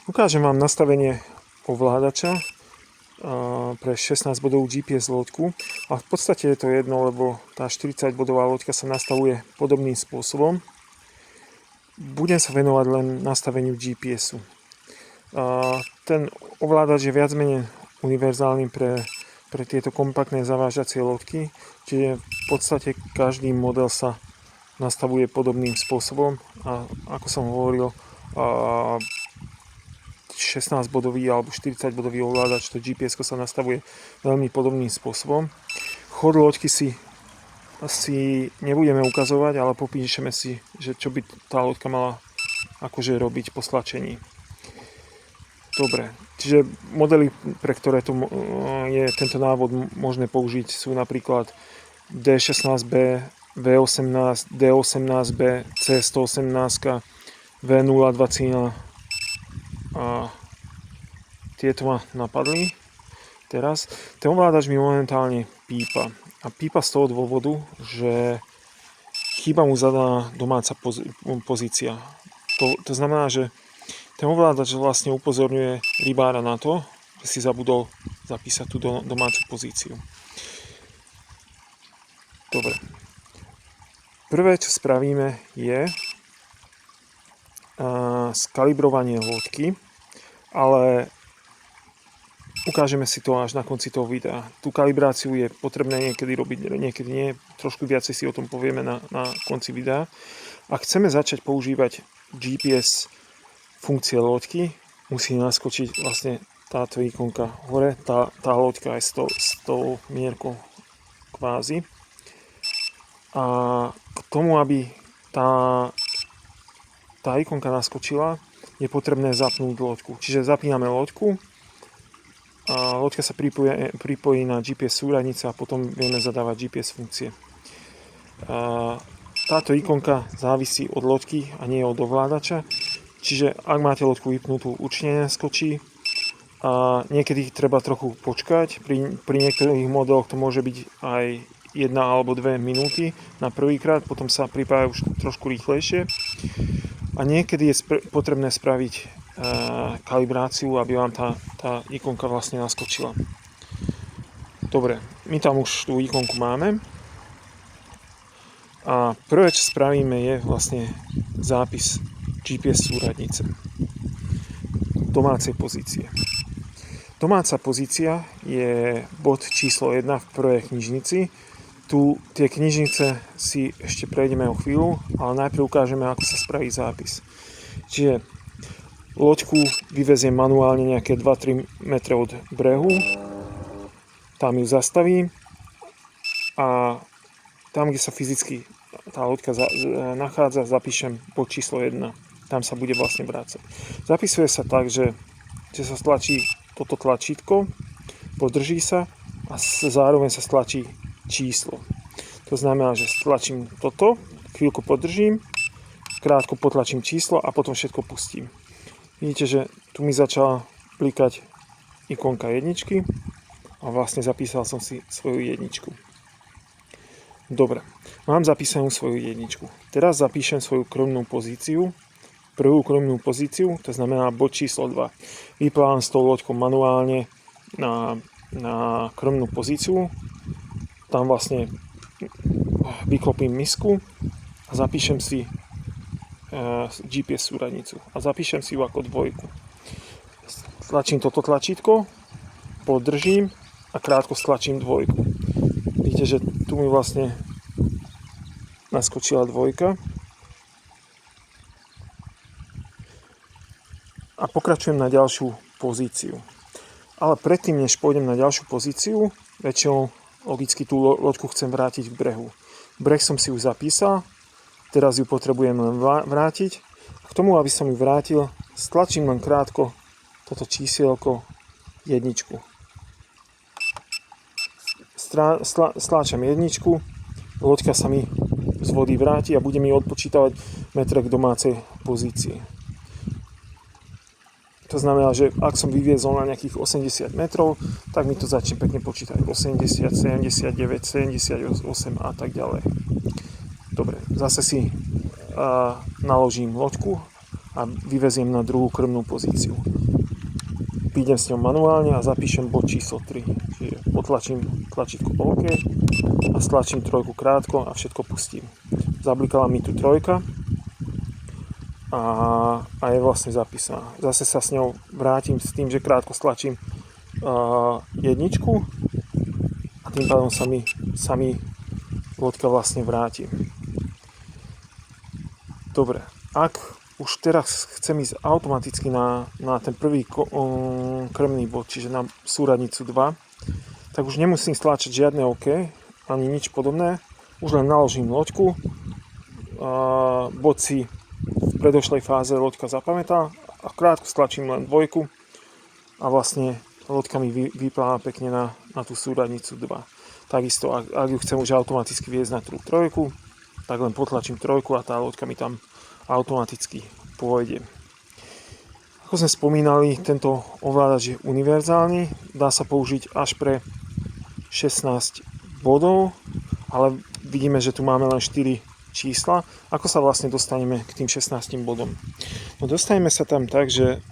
Ukážem vám nastavenie ovládača pre 16 bodovú GPS loďku a v podstate je to jedno, lebo tá 40 bodová loďka sa nastavuje podobným spôsobom. Budem sa venovať len nastaveniu GPS-u. Ten ovládač je viac menej univerzálny pre tieto kompaktné zavážacie loďky, čiže v podstate každý model sa nastavuje podobným spôsobom a ako som hovoril, 16-bodový alebo 40-bodový ovládač, to GPS sa nastavuje veľmi podobným spôsobom. Chod loďky si nebudeme ukazovať, ale popíšeme si, že čo by tá loďka mala akože robiť po stlačení. Dobre, čiže modely, pre ktoré je tento návod možné použiť, sú napríklad D16B, V18, D18B, C118, V020 a tieto ma napadli teraz. Ten ovládač mi momentálne pípa. A pípa z toho dôvodu, že chýba mu zadaná domáca pozícia. To znamená, že ten ovládač vlastne upozorňuje rybára na to, že si zabudol zapísať tú domácu pozíciu. Dobre. Prvé, čo spravíme, je skalibrovanie loďky, ale ukážeme si to až na konci toho videa. Tú kalibráciu je potrebné niekedy robiť, niekedy nie. Trošku viacej si o tom povieme na konci videa. Ak chceme začať používať GPS funkcie loďky, musí naskočiť vlastne táto ikonka hore, tá loďka aj s tou mierkou kvázi. A k tomu, aby tá ikonka naskočila, je potrebné zapnúť loďku. Čiže zapíname loďku a loďka sa pripojí na GPS súradnice a potom vieme zadávať GPS funkcie. Táto ikonka závisí od loďky a nie od ovládača. Čiže ak máte loďku vypnutú, určite neskočí. A niekedy treba trochu počkať. Pri niektorých modeloch to môže byť aj 1 alebo 2 minúty na prvýkrát, potom sa pripája už trošku rýchlejšie. A niekedy je potrebné spraviť kalibráciu, aby vám tá ikonka vlastne naskočila. Dobre, my tam už tú ikonku máme. A prvé, čo spravíme, je vlastne zápis GPS súradnice domácej pozície. Domáca pozícia je bod číslo 1 v prvej knižnici. Tu tie knižnice si ešte prejdeme o chvíľu, ale najprv ukážeme, ako sa spraví zápis. Čiže loďku vyveziem manuálne nejaké 2-3 metre od brehu, tam ju zastavím a tam, kde sa fyzicky tá loďka nachádza, zapíšem bod číslo 1. Tam sa bude vlastne vrácať. Zapisuje sa tak, že sa stlačí toto tlačítko, podrží sa a zároveň sa stlačí číslo. To znamená, že stlačím toto, chvíľku podržím, krátko potlačím číslo a potom všetko pustím. Vidíte, že tu mi začala blikať ikonka jedničky a vlastne zapísal som si svoju jedničku. Dobre, mám zapísanú svoju jedničku. Teraz zapíšem svoju krmnú pozíciu, prvú krmnú pozíciu, to znamená bod číslo 2. Vyplávam s tou loďkou manuálne na krmnú pozíciu. Tam vlastne vyklopím misku a zapíšem si GPS súradnicu. A zapíšem si ju ako 2. Stlačím toto tlačítko, podržím a krátko stlačím 2. Vidíte, že tu mi vlastne naskočila 2. A pokračujem na ďalšiu pozíciu. Ale predtým, než pôjdem na ďalšiu pozíciu, väčšinou logicky tú loďku chcem vrátiť k brehu. Breh som si už zapísal, teraz ju potrebujem len vrátiť. K tomu, aby som ju vrátil, stlačím len krátko toto čísielko 1. Stláčam 1, loďka sa mi z vody vráti a bude mi odpočítavať metre k domácej pozícii. To znamená, že ak som vyviezol na nejakých 80 metrov, tak mi to začne pekne počítať 80, 79, 78 a tak ďalej. Dobre, zase si naložím loďku a vyveziem na druhú krmnú pozíciu. Prídem s ňou manuálne a zapíšem bod číslo 3. Čiže potlačím tlačítko OK a stlačím trojku krátko a všetko pustím. Zablikala mi tu trojka a je vlastne zapísaná. Zase sa s ňou vrátim s tým, že krátko stlačím jedničku a tým pádom sa mi loďka vlastne vráti. Dobre, ak už teraz chcem ísť automaticky na ten prvý krmný bod, čiže na súradnicu 2, tak už nemusím stlačať žiadne OK, ani nič podobné. Už len naložím loďku, bod si v predošlej fáze loďka zapamätá a krátko stlačím len dvojku a vlastne loďka mi vypláva pekne na tú súradnicu 2. Takisto, ak ju chcem už automaticky viesť na tú trojku, tak len potlačím trojku a tá loďka mi tam automaticky pôjde. Ako sme spomínali, tento ovládač je univerzálny, dá sa použiť až pre 16 bodov, ale vidíme, že tu máme len 4 čísla. Ako sa vlastne dostaneme k tým 16 bodom? No dostaneme sa tam tak, že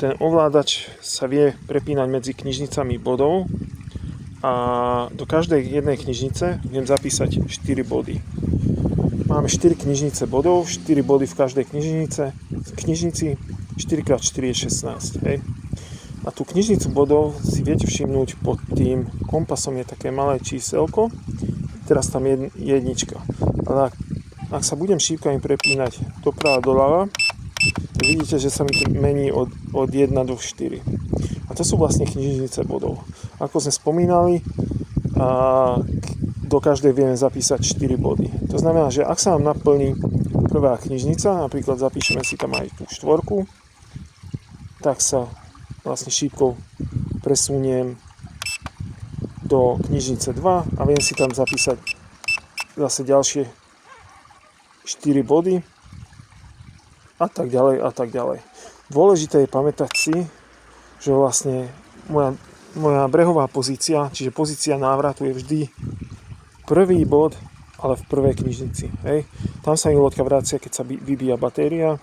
ten ovládač sa vie prepínať medzi knižnicami bodov a do každej jednej knižnice viem zapísať 4 body. Máme 4 knižnice bodov, 4 body v každej knižnici, 4x4 je 16. Hej. A tú knižnicu bodov si viete všimnúť pod tým kompasom je také malé číselko, teraz tam je jednička. Ale ak sa budem šípkami prepínať doprava doľava, tak vidíte, že sa mi to mení od 1 do 4. A to sú vlastne knižnice bodov. Ako sme spomínali, do každej vieme zapísať 4 body. To znamená, že ak sa nám naplní prvá knižnica, napríklad zapíšeme si tam aj tú štvorku, tak sa vlastne šípkou presuniem do knižnice 2 a viem si tam zapísať zase ďalšie 4 body a tak ďalej a tak ďalej. Dôležité je pamätať si, že vlastne moja brehová pozícia, čiže pozícia návratu je vždy prvý bod, ale v prvej knižnici. Hej. Tam sa mi loďka vracia, keď sa vybíja batéria,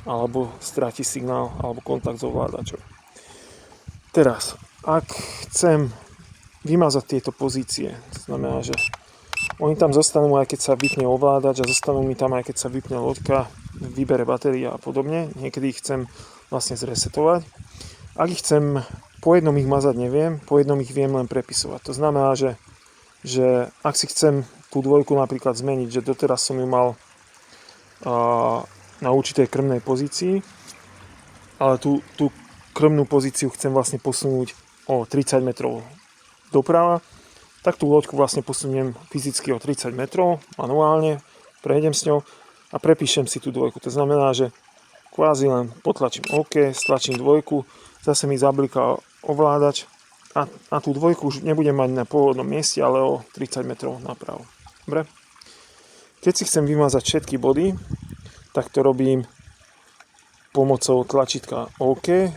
alebo stráti signál, alebo kontakt s ovládačom. Teraz, ak chcem vymazať tieto pozície, to znamená, že oni tam zostanú, aj keď sa vypne ovládač a zostanú mi tam, aj keď sa vypne loďka, vybere batéria a podobne. Niekedy ich chcem vlastne zresetovať. Ak ich chcem, po jednom ich mazať neviem, po jednom ich viem len prepisovať. To znamená, že ak si chcem tú dvojku napríklad zmeniť, že doteraz som ju mal na určitej krmnej pozícii, ale tú krmnú pozíciu chcem vlastne posunúť o 30 metrov doprava, tak tú loďku vlastne posuniem fyzicky o 30 metrov manuálne, prejdem s ňou a prepíšem si tú dvojku. To znamená, že kvázi len potlačím OK, stlačím dvojku, zase mi zabliká ovládač a tú dvojku už nebudem mať na pôvodnom mieste, ale o 30 metrov napravo. Dobre? Keď si chcem vymazať všetky body, tak to robím pomocou tlačítka OK.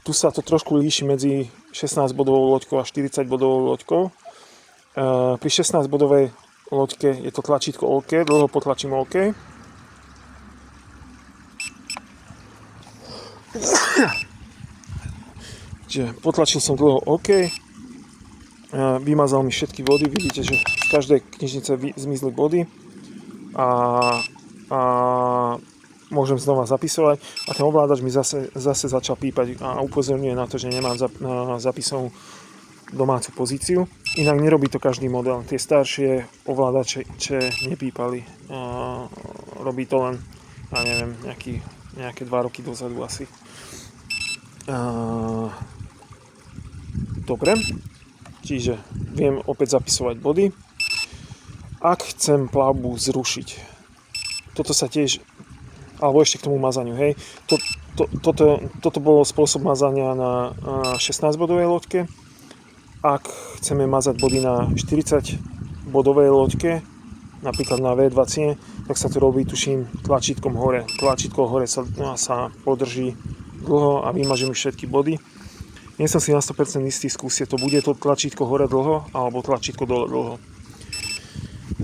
Tu sa to trošku líši medzi 16 bodovou loďkou a 40 bodovou loďkou. Pri 16 bodovej loďke je to tlačítko OK, dlho potlačím OK. Čiže potlačil som dlho OK, vymazal mi všetky body, vidíte, že z každej knižnice zmizli body a môžem znova zapisovať a ten ovládač mi zase začal pípať a upozorňuje na to, že nemám zapísanú domácu pozíciu. Inak nerobí to každý model, tie staršie ovládače nepípali, robí to len, ja neviem, nejaké 2 roky dozadu asi. Dobre, čiže viem opäť zapisovať body. Ak chcem plavbu zrušiť, toto sa tiež, alebo ešte k tomu mazaniu, hej, toto bolo spôsob mazania na 16 bodovej loďke. Ak chceme mazať body na 40 bodovej loďke, napríklad na V20, tak sa to robí, tuším, tlačítkom hore. Tlačítko hore sa podrží dlho a vymažím všetky body. Nie som si na 100% istý, skúste to, bude to tlačítko hore dlho alebo tlačítko dole dlho.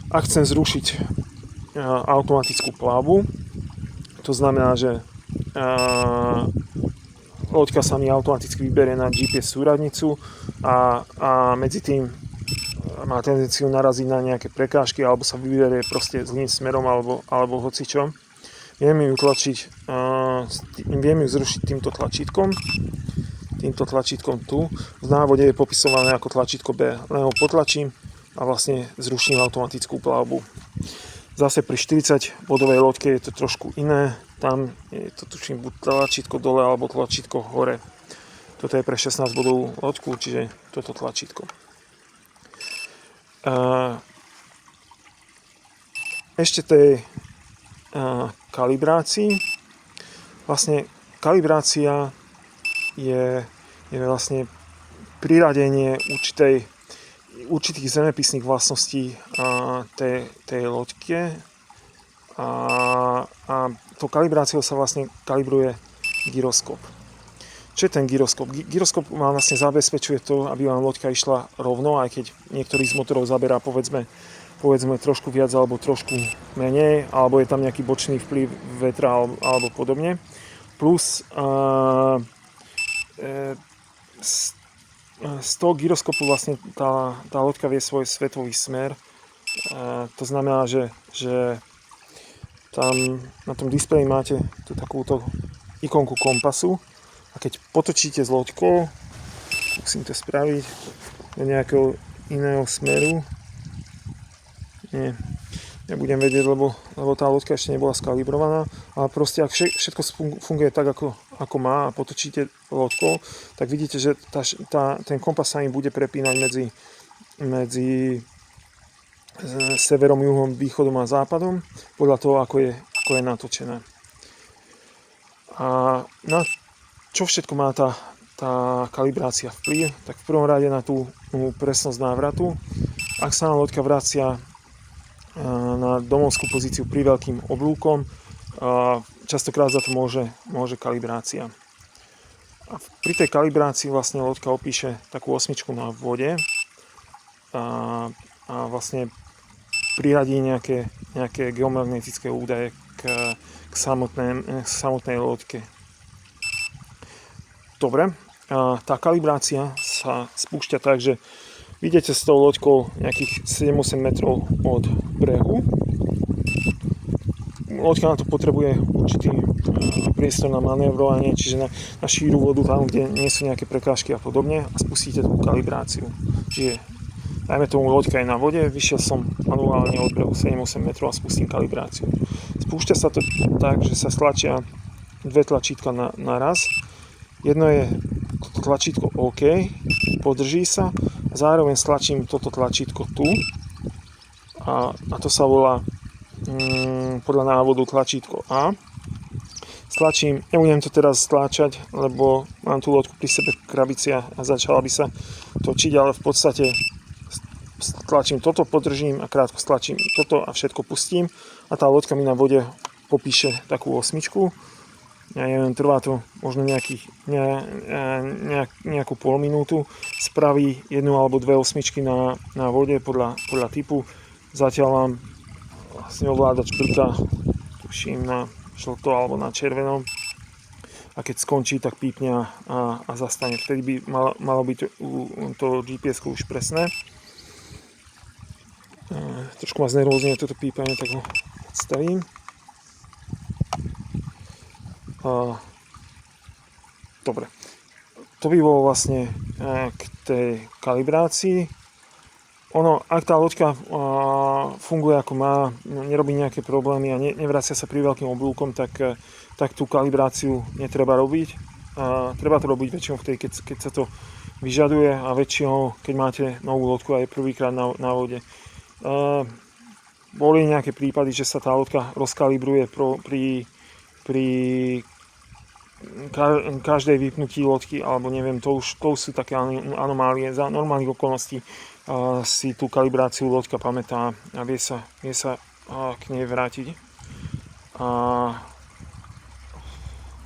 Ak chcem zrušiť automatickú plavbu, to znamená, že loďka sa mi automaticky vyberie na GPS súradnicu a medzi tým má tendenciu naraziť na nejaké prekážky alebo sa vyberie proste zlým smerom alebo hocičo. Viem ju zrušiť týmto tlačítkom tu. V návode je popisované ako tlačítko B. Len ho potlačím a vlastne zruším automatickú plavbu. Zase pri 40-bodovej loďke je to trošku iné. Tam je to tuším buď tlačítko dole alebo tlačítko hore. Toto je pre 16-bodovú loďku, čiže toto tlačítko. Ešte tej kalibrácii. Vlastne kalibrácia je vlastne priradenie určitých zemepisných vlastností tej loďke a tou kalibráciou sa vlastne kalibruje gyroskop. Čo je ten gyroskop? Gyroskop vám vlastne zabezpečuje to, aby vám loďka išla rovno, aj keď niektorý z motorov zaberá povedzme trošku viac alebo trošku menej, alebo je tam nejaký bočný vplyv vetra alebo podobne. Plus z toho gyroskopu vlastne tá loďka vie svoj svetový smer. To znamená, že tam na tom displeji máte tú takúto ikonku kompasu a keď potočíte s loďkou, musím to spraviť do nejakého iného smeru. Nebudem vedieť, lebo tá loďka ešte nebola skalibrovaná, ale proste ak všetko funguje tak, ako má a potočíte loďkou, tak vidíte, že ten kompas sa im bude prepínať medzi severom, juhom, východom a západom podľa toho, ako je natočené. A na čo všetko má tá kalibrácia vplyv? Tak v prvom rade na tú presnosť návratu. Ak sa nám loďka vracia na domovskú pozíciu pri veľkým oblúkom, častokrát za to môže kalibrácia. A pri tej kalibrácii vlastne loďka opíše takú osmičku na vode a vlastne priradí nejaké geomagnetické údaje k samotnej loďke. Dobre, tá kalibrácia sa spúšťa tak, že idete s tou loďkou nejakých 7-8 metrov od brehu. Loďka na to potrebuje určitý priestor na manévrovanie, čiže na šíru vodu, tam, kde nie sú nejaké prekážky a podobne, a spustíte tú kalibráciu. Čiže dajme tomu, loďka je na vode, vyšiel som manuálne od brehu 7-8 metrov a spustím kalibráciu. Spúšťa sa to tak, že sa stlačia dve tlačítka naraz. Jedno je toto tlačítko OK, podrží sa, a zároveň stlačím toto tlačítko tu a to sa volá podľa návodu tlačítko A. Stlačím, nebudem to teraz stláčať, lebo mám tú loďku pri sebe v krabici a začala by sa točiť, ale v podstate stlačím toto, podržím a krátko stlačím toto a všetko pustím a tá loďka mi na vode popíše takú osmičku. Ja neviem, trvá to možno nejakú pol minútu, spraví jednu alebo dve osmičky na vode podľa typu. Zatiaľ mám vlastne ovládač bliká, tuším, na žlto alebo na červenom, a keď skončí, tak pípne a zastane. Vtedy by malo byť to GPS-ko už presné. Trošku ma znervózňuje toto pípanie, tak ho odstavím. Dobre, to by bolo vlastne k tej kalibrácii. Ak tá loďka funguje ako má, nerobí nejaké problémy a nevracia sa pri veľkým oblúkom, tak tú kalibráciu netreba robiť. Treba to robiť väčšinou vtedy, keď sa to vyžaduje, a väčšinou, keď máte novú loďku aj prvýkrát na vode. Boli nejaké prípady, že sa tá loďka rozkalibruje pri každej vypnutí loďky, alebo neviem, to už sú také anomálie. Za normálnych okolností si tú kalibráciu loďka pamätá a vie sa k nej vrátiť.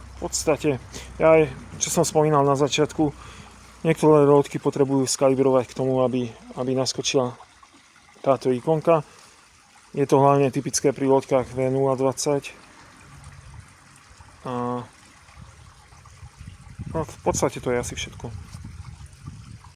V podstate, čo som spomínal na začiatku, niektoré loďky potrebujú skalibrovať k tomu, aby naskočila táto ikonka. Je to hlavne typické pri loďkách V020. No, v podstate to je asi všetko.